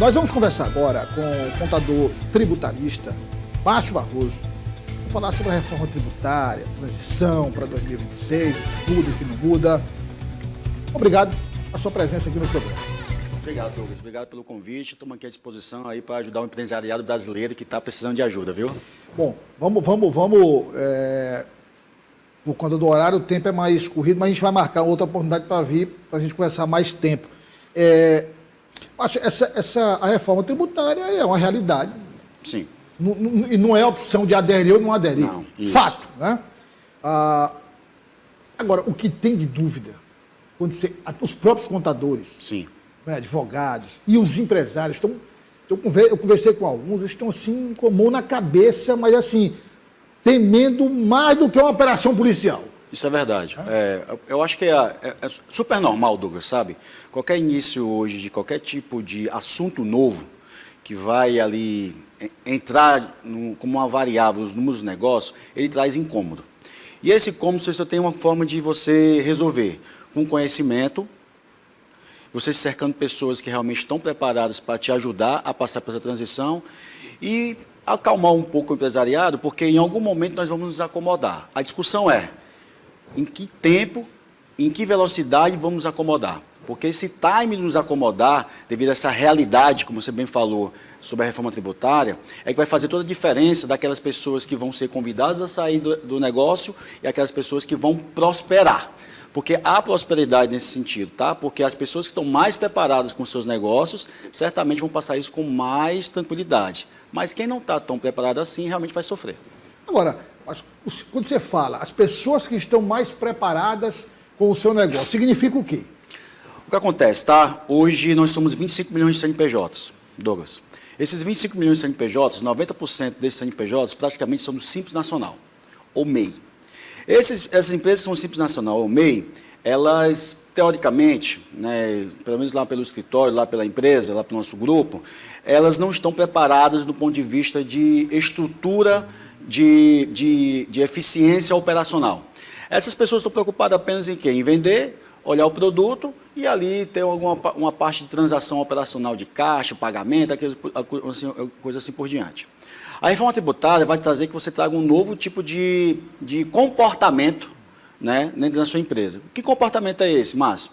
Nós vamos conversar agora com o contador tributarista, Márcio Barroso. Vamos falar sobre a reforma tributária, transição para 2026, tudo o que não muda. Obrigado pela sua presença aqui no programa. Obrigado, Douglas. Obrigado pelo convite. Estamos aqui à disposição aí para ajudar o empresariado brasileiro que está precisando de ajuda, viu? Bom, vamos. Por conta do horário, o tempo é mais corrido, mas a gente vai marcar outra oportunidade para vir, para a gente conversar mais tempo. A reforma tributária é uma realidade. Sim. E não é opção de aderir ou não aderir. Não, isso. Fato, né? Agora, o que tem de dúvida, os próprios contadores, Sim. né, advogados e os empresários eu conversei com alguns, eles estão assim, com a mão na cabeça, mas assim, temendo mais do que uma operação policial. Isso é verdade. Eu acho que é super normal, Douglas, sabe? Qualquer início hoje de qualquer tipo de assunto novo que vai ali entrar como uma variável nos números do negócio, ele traz incômodo. E esse incômodo você só tem uma forma de você resolver, com conhecimento, você se cercando de pessoas que realmente estão preparadas para te ajudar a passar por essa transição e acalmar um pouco o empresariado, porque em algum momento nós vamos nos acomodar. A discussão é em que tempo, em que velocidade vamos nos acomodar. Porque esse time de nos acomodar, devido a essa realidade, como você bem falou, sobre a reforma tributária, é que vai fazer toda a diferença daquelas pessoas que vão ser convidadas a sair do negócio e aquelas pessoas que vão prosperar. Porque há prosperidade nesse sentido, tá? Porque as pessoas que estão mais preparadas com seus negócios, certamente vão passar isso com mais tranquilidade. Mas quem não está tão preparado assim, realmente vai sofrer. Agora, quando você fala, as pessoas que estão mais preparadas com o seu negócio, significa o quê? O que acontece, tá? Hoje nós somos 25 milhões de CNPJs, Douglas. Esses 25 milhões de CNPJs, 90% desses CNPJs praticamente são do Simples Nacional, ou MEI. Essas empresas que são Simples Nacional ou MEI, elas, teoricamente, né, pelo menos lá pelo escritório, lá pela empresa, lá pelo nosso grupo, elas não estão preparadas do ponto de vista de estrutura, de eficiência operacional. Essas pessoas estão preocupadas apenas em quê? Em vender, olhar o produto e ali ter uma parte de transação operacional de caixa, pagamento, coisa assim por diante. A reforma tributária vai trazer que você traga um novo tipo de comportamento, né, dentro da sua empresa. Que comportamento é esse, Márcio?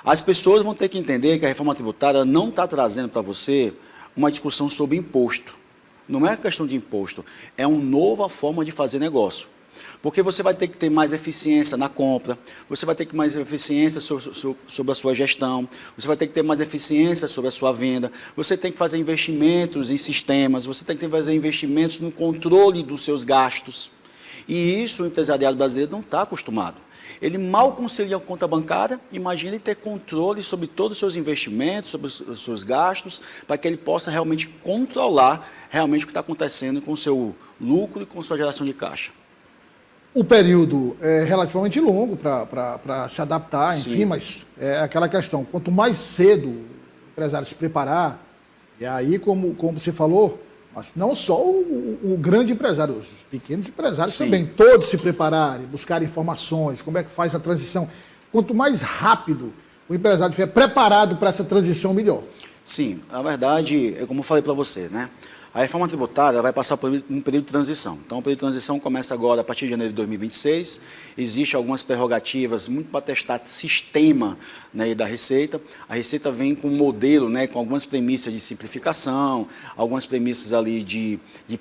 As pessoas vão ter que entender que a reforma tributária não está trazendo para você uma discussão sobre imposto. Não é questão de imposto, é uma nova forma de fazer negócio. Porque você vai ter que ter mais eficiência na compra, você vai ter que ter mais eficiência sobre a sua gestão, você vai ter que ter mais eficiência sobre a sua venda, você tem que fazer investimentos em sistemas, você tem que fazer investimentos no controle dos seus gastos. E isso o empresariado brasileiro não está acostumado. Ele mal concilia a conta bancária, imagina ele ter controle sobre todos os seus investimentos, sobre os seus gastos, para que ele possa realmente controlar realmente o que está acontecendo com o seu lucro e com a sua geração de caixa. O período é relativamente longo para se adaptar, enfim, Sim. Mas é aquela questão, quanto mais cedo o empresário se preparar, e aí, como você falou, mas não só o grande empresário, os pequenos empresários Sim. também, todos se prepararem, buscar informações, como é que faz a transição. Quanto mais rápido o empresário estiver preparado para essa transição, melhor. Sim, na verdade, é como eu falei para você, né? A reforma tributária vai passar por um período de transição. Então, o período de transição começa agora a partir de janeiro de 2026. Existem algumas prerrogativas muito para testar sistema, né, da Receita. A Receita vem com um modelo, né, com algumas premissas de simplificação, algumas premissas ali de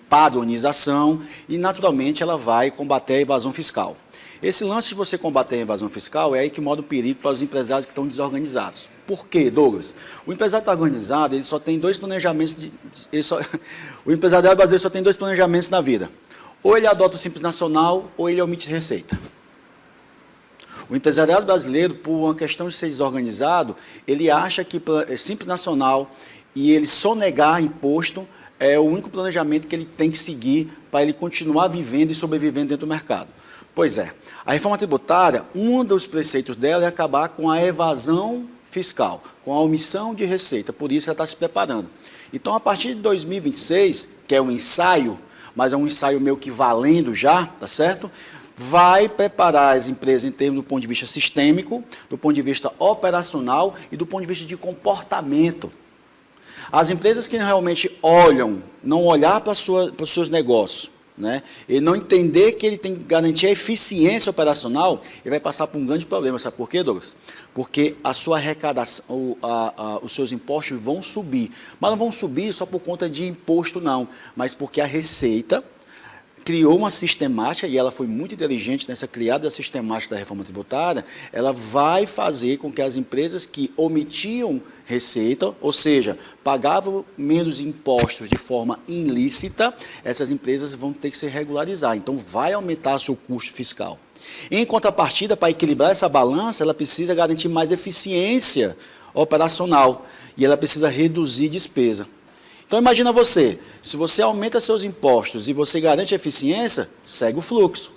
padronização e, naturalmente, ela vai combater a evasão fiscal. Esse lance de você combater a evasão fiscal é aí que mora o perigo para os empresários que estão desorganizados. Por quê, Douglas? O empresário que está organizado, ele só tem dois planejamentos, o empresariado brasileiro só tem dois planejamentos na vida. Ou ele adota o Simples Nacional, ou ele omite receita. O empresariado brasileiro, por uma questão de ser desorganizado, ele acha que Simples Nacional e ele sonegar imposto é o único planejamento que ele tem que seguir para ele continuar vivendo e sobrevivendo dentro do mercado. Pois é, a reforma tributária, um dos preceitos dela é acabar com a evasão fiscal, com a omissão de receita, por isso ela está se preparando. Então, a partir de 2026, que é um ensaio, mas é um ensaio meio que valendo já, tá certo? Vai preparar as empresas em termos do ponto de vista sistêmico, do ponto de vista operacional e do ponto de vista de comportamento. As empresas que realmente olham, não olhar para os seus negócios, né? Ele não entender que ele tem que garantir a eficiência operacional, ele vai passar por um grande problema. Sabe por quê, Douglas? Porque a sua arrecadação, os seus impostos vão subir. Mas não vão subir só por conta de imposto, não. Mas porque a Receita criou uma sistemática, e ela foi muito inteligente nessa criada da sistemática da reforma tributária. Ela vai fazer com que as empresas que omitiam receita, ou seja, pagavam menos impostos de forma ilícita, essas empresas vão ter que se regularizar. Então, vai aumentar seu custo fiscal. Em contrapartida, para equilibrar essa balança, ela precisa garantir mais eficiência operacional e ela precisa reduzir despesa. Então, imagina você, se você aumenta seus impostos e você garante a eficiência, segue o fluxo.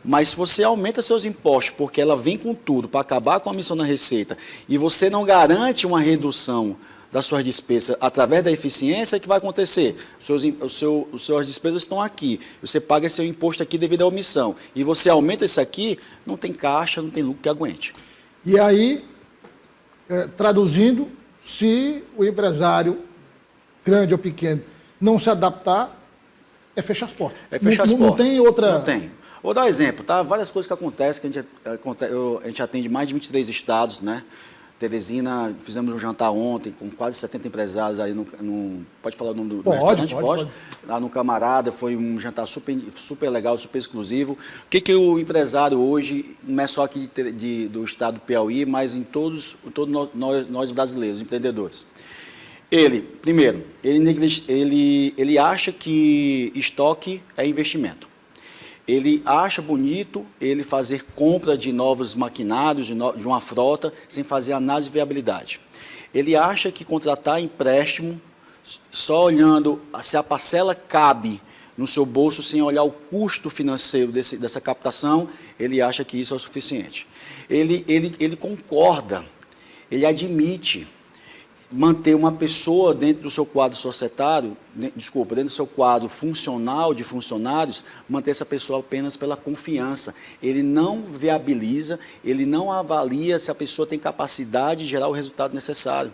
Mas se você aumenta seus impostos porque ela vem com tudo para acabar com a missão da Receita e você não garante uma redução das suas despesas através da eficiência, o que vai acontecer? Suas despesas estão aqui, você paga seu imposto aqui devido à omissão, e você aumenta isso aqui, não tem caixa, não tem lucro que aguente. E aí, traduzindo, se o empresário grande ou pequeno, não se adaptar, é fechar as portas. É fechar as portas. Não tem outra... Não tem. Vou dar um exemplo, tá? Várias coisas que acontecem, que a gente atende mais de 23 estados, né? Teresina, fizemos um jantar ontem com quase 70 empresários aí pode falar o nome do restaurante? Pode. Lá no Camarada, foi um jantar super legal, super exclusivo. O que o empresário hoje, não é só aqui do estado do Piauí, mas em todos nós brasileiros, empreendedores. Primeiro, ele acha que estoque é investimento. Ele acha bonito ele fazer compra de novos maquinários, de uma frota, sem fazer análise de viabilidade. Ele acha que contratar empréstimo, só olhando se a parcela cabe no seu bolso, sem olhar o custo financeiro dessa captação, ele acha que isso é o suficiente. Ele concorda, ele admite manter uma pessoa dentro do seu quadro societário, dentro do seu quadro funcional de funcionários, manter essa pessoa apenas pela confiança. Ele não viabiliza, ele não avalia se a pessoa tem capacidade de gerar o resultado necessário.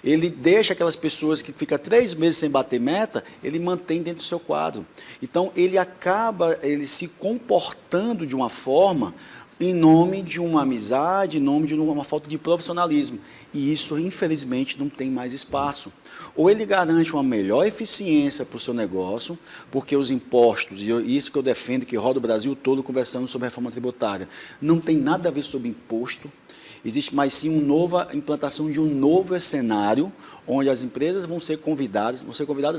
Ele deixa aquelas pessoas que ficam 3 meses sem bater meta, ele mantém dentro do seu quadro. Então, ele acaba se comportando de uma forma em nome de uma amizade, em nome de uma falta de profissionalismo. E isso, infelizmente, não tem mais espaço. Ou ele garante uma melhor eficiência para o seu negócio, porque os impostos, e isso que eu defendo, que roda o Brasil todo conversando sobre reforma tributária, não tem nada a ver sobre imposto. Existe mais sim a implantação de um novo cenário, onde as empresas vão ser convidadas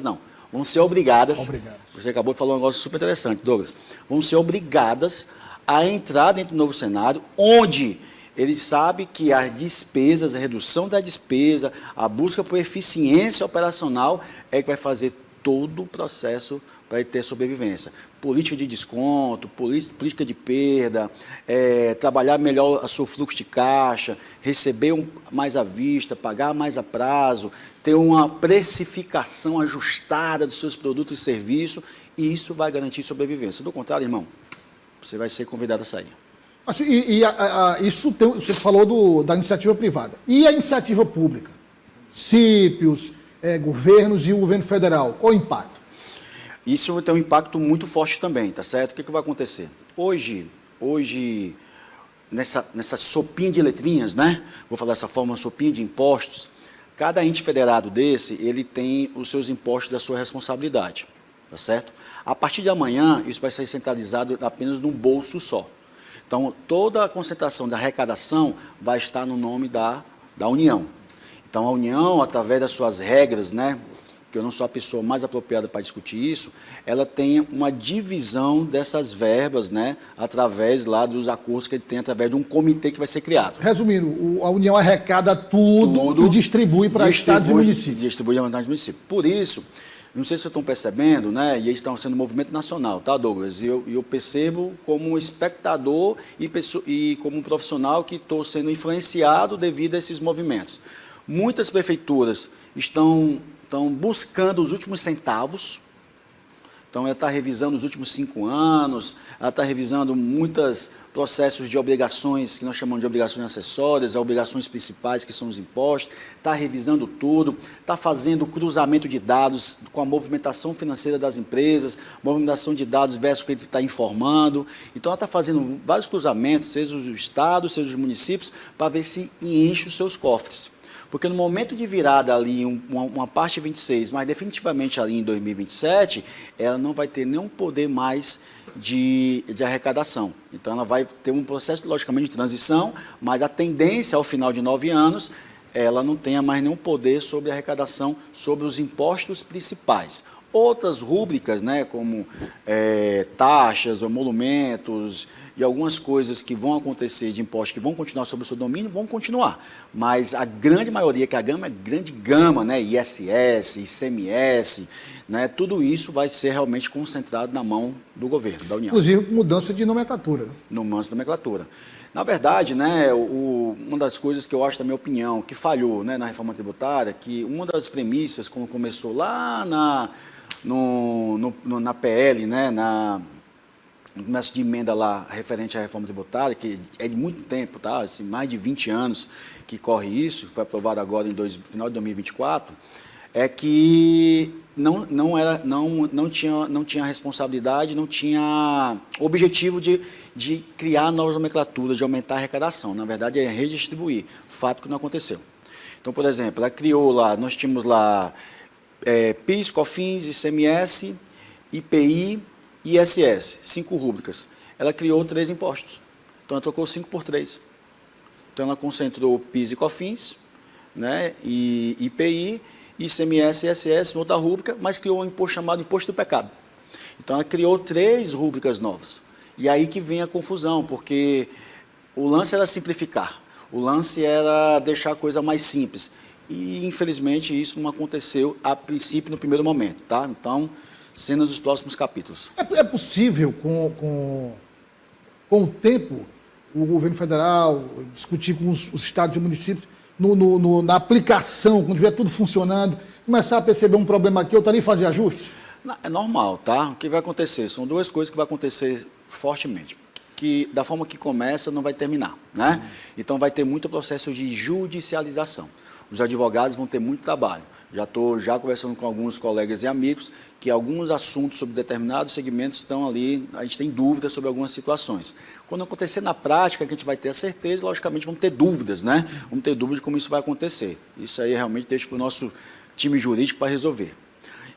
não, vão ser obrigadas. Você acabou de falar um negócio super interessante, Douglas. Vão ser obrigadas a entrar dentro do novo cenário, onde ele sabe que as despesas, a redução da despesa, a busca por eficiência operacional é que vai fazer todo o processo para ele ter sobrevivência. Política de desconto, política de perda, trabalhar melhor o seu fluxo de caixa, receber mais à vista, pagar mais a prazo, ter uma precificação ajustada dos seus produtos e serviços, e isso vai garantir sobrevivência. Do contrário, irmão, você vai ser convidado a sair. Você falou da iniciativa privada. E a iniciativa pública? Municípios, governos e o governo federal, qual o impacto? Isso tem um impacto muito forte também, tá certo? O que vai acontecer? Hoje nessa sopinha de letrinhas, né? Vou falar dessa forma, sopinha de impostos, cada ente federado desse, ele tem os seus impostos da sua responsabilidade, tá certo? A partir de amanhã, isso vai ser centralizado apenas num bolso só. Então, toda a concentração da arrecadação vai estar no nome da União. Então, a União, através das suas regras, né, que eu não sou a pessoa mais apropriada para discutir isso, ela tem uma divisão dessas verbas, né, através lá dos acordos que ele tem, através de um comitê que vai ser criado. Resumindo, a União arrecada tudo e distribui para estados e municípios. Distribui para estados e municípios. Por isso, não sei se vocês estão percebendo, né, e eles estão sendo um movimento nacional, tá, Douglas? E eu percebo como um espectador e como um profissional que estou sendo influenciado devido a esses movimentos. Muitas prefeituras estão buscando os últimos centavos, Então, ela está revisando os últimos 5 anos, ela está revisando muitos processos de obrigações, que nós chamamos de obrigações acessórias, as obrigações principais, que são os impostos, está revisando tudo, está fazendo cruzamento de dados com a movimentação financeira das empresas, movimentação de dados versus o que ele está informando. Então, ela está fazendo vários cruzamentos, seja os estados, seja os municípios, para ver se enche os seus cofres. Porque no momento de virada ali, uma parte 26, mas definitivamente ali em 2027, ela não vai ter nenhum poder mais de arrecadação. Então, ela vai ter um processo, logicamente, de transição, mas a tendência, ao final de 9 anos, ela não tenha mais nenhum poder sobre a arrecadação, sobre os impostos principais. Outras rúbricas, né, como taxas, emolumentos e algumas coisas que vão acontecer de impostos que vão continuar sob o seu domínio, vão continuar. Mas a grande maioria, que a gama é grande gama, né, ISS, ICMS, né, tudo isso vai ser realmente concentrado na mão do governo, da União. Inclusive mudança de nomenclatura. Né? Mudança de nomenclatura. Na verdade, né, uma das coisas que eu acho, na minha opinião, que falhou, né, na reforma tributária, que uma das premissas, quando começou lá na PL, né, no começo de emenda lá referente à reforma tributária, que é de muito tempo, tá? Assim, mais de 20 anos que corre isso, foi aprovado agora no final de 2024, é que não tinha responsabilidade, não tinha objetivo de criar novas nomenclaturas, de aumentar a arrecadação. Na verdade, é redistribuir, fato que não aconteceu. Então, por exemplo, ela criou lá, nós tínhamos lá PIS, COFINS, ICMS, IPI e ISS, 5 rúbricas. Ela criou 3 impostos. Então, ela trocou 5 por 3. Então, ela concentrou PIS e COFINS, né, e IPI, ICMS e ISS em outra rúbrica, mas criou um imposto chamado Imposto do Pecado. Então, ela criou 3 rúbricas novas. E aí que vem a confusão, porque o lance era simplificar. O lance era deixar a coisa mais simples. E, infelizmente, isso não aconteceu a princípio, no primeiro momento, tá? Então, cenas dos próximos capítulos. É possível, com o tempo, o governo federal discutir com os estados e municípios na aplicação, quando tiver tudo funcionando, começar a perceber um problema aqui, outro ali, fazer ajustes? É normal, tá? O que vai acontecer? São 2 coisas que vai acontecer fortemente. Que da forma que começa, não vai terminar, né? Então, vai ter muito processo de judicialização. Os advogados vão ter muito trabalho. Já estou conversando com alguns colegas e amigos que alguns assuntos sobre determinados segmentos estão ali, a gente tem dúvidas sobre algumas situações. Quando acontecer na prática, que a gente vai ter a certeza, logicamente vamos ter dúvidas, né? Vamos ter dúvidas de como isso vai acontecer. Isso aí realmente deixa para o nosso time jurídico para resolver.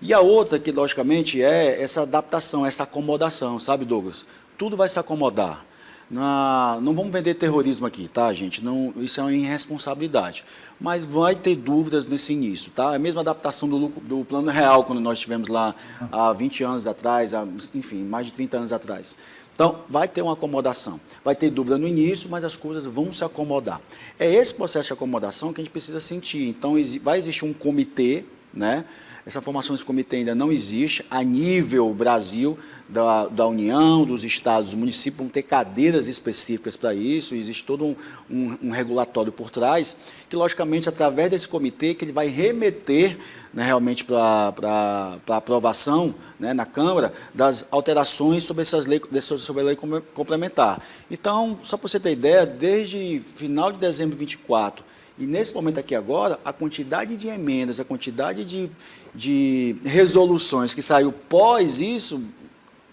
E a outra que, logicamente, é essa adaptação, essa acomodação, sabe, Douglas? Tudo vai se acomodar. Não vamos vender terrorismo aqui, tá, gente? Não, isso é uma irresponsabilidade. Mas vai ter dúvidas nesse início, tá? É a mesma adaptação do Plano Real, quando nós tivemos lá há 20 anos atrás, enfim, mais de 30 anos atrás. Então, vai ter uma acomodação. Vai ter dúvida no início, mas as coisas vão se acomodar. É esse processo de acomodação que a gente precisa sentir. Então, vai existir um comitê, né? Essa formação desse comitê ainda não existe. A nível Brasil, da União, dos estados, dos municípios, vão ter cadeiras específicas para isso. Existe todo um regulatório por trás, que, logicamente, através desse comitê, que ele vai remeter, né, realmente para aprovação, né, na Câmara, das alterações sobre sobre a lei complementar. Então, só para você ter ideia, desde final de dezembro de 24, e nesse momento aqui agora, a quantidade de emendas, a quantidade de resoluções que saiu pós isso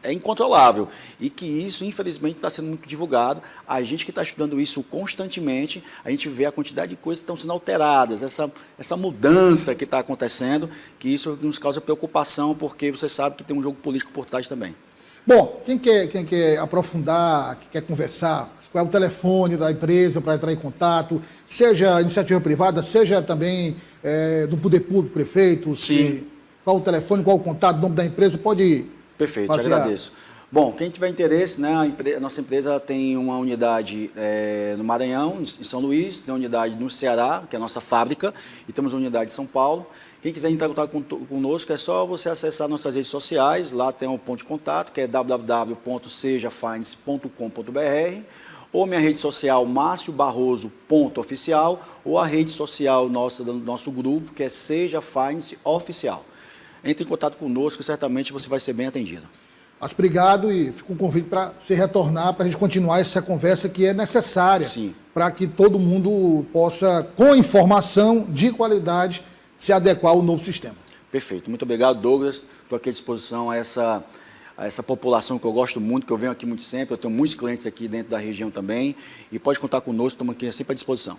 é incontrolável. E que isso, infelizmente, está sendo muito divulgado. A gente que está estudando isso constantemente, a gente vê a quantidade de coisas que estão sendo alteradas, essa mudança que está acontecendo, que isso nos causa preocupação, porque você sabe que tem um jogo político por trás também. Bom, quem quer aprofundar, quem quer conversar, qual é o telefone da empresa para entrar em contato, seja iniciativa privada, seja também do poder público, prefeito, qual o telefone, qual o contato, o nome da empresa, pode... Perfeito, te agradeço. Bom, quem tiver interesse, né, a nossa empresa tem uma unidade no Maranhão, em São Luís, tem uma unidade no Ceará, que é a nossa fábrica, e temos uma unidade em São Paulo. Quem quiser entrar em contato conosco, é só você acessar nossas redes sociais, lá tem um ponto de contato, que é www.sejafines.com.br, ou minha rede social, marciobarroso.oficial, ou a rede social do nosso grupo, que é Seja Fines Oficial. entre em contato conosco e certamente você vai ser bem atendido. Mas obrigado e fica um convite para você retornar, para a gente continuar essa conversa que é necessária para que todo mundo possa, com informação de qualidade, se adequar ao novo sistema. Perfeito. Muito obrigado, Douglas. Estou aqui à disposição a essa população que eu gosto muito, que eu venho aqui muito sempre. Eu tenho muitos clientes aqui dentro da região também. E pode contar conosco, estamos aqui sempre à disposição.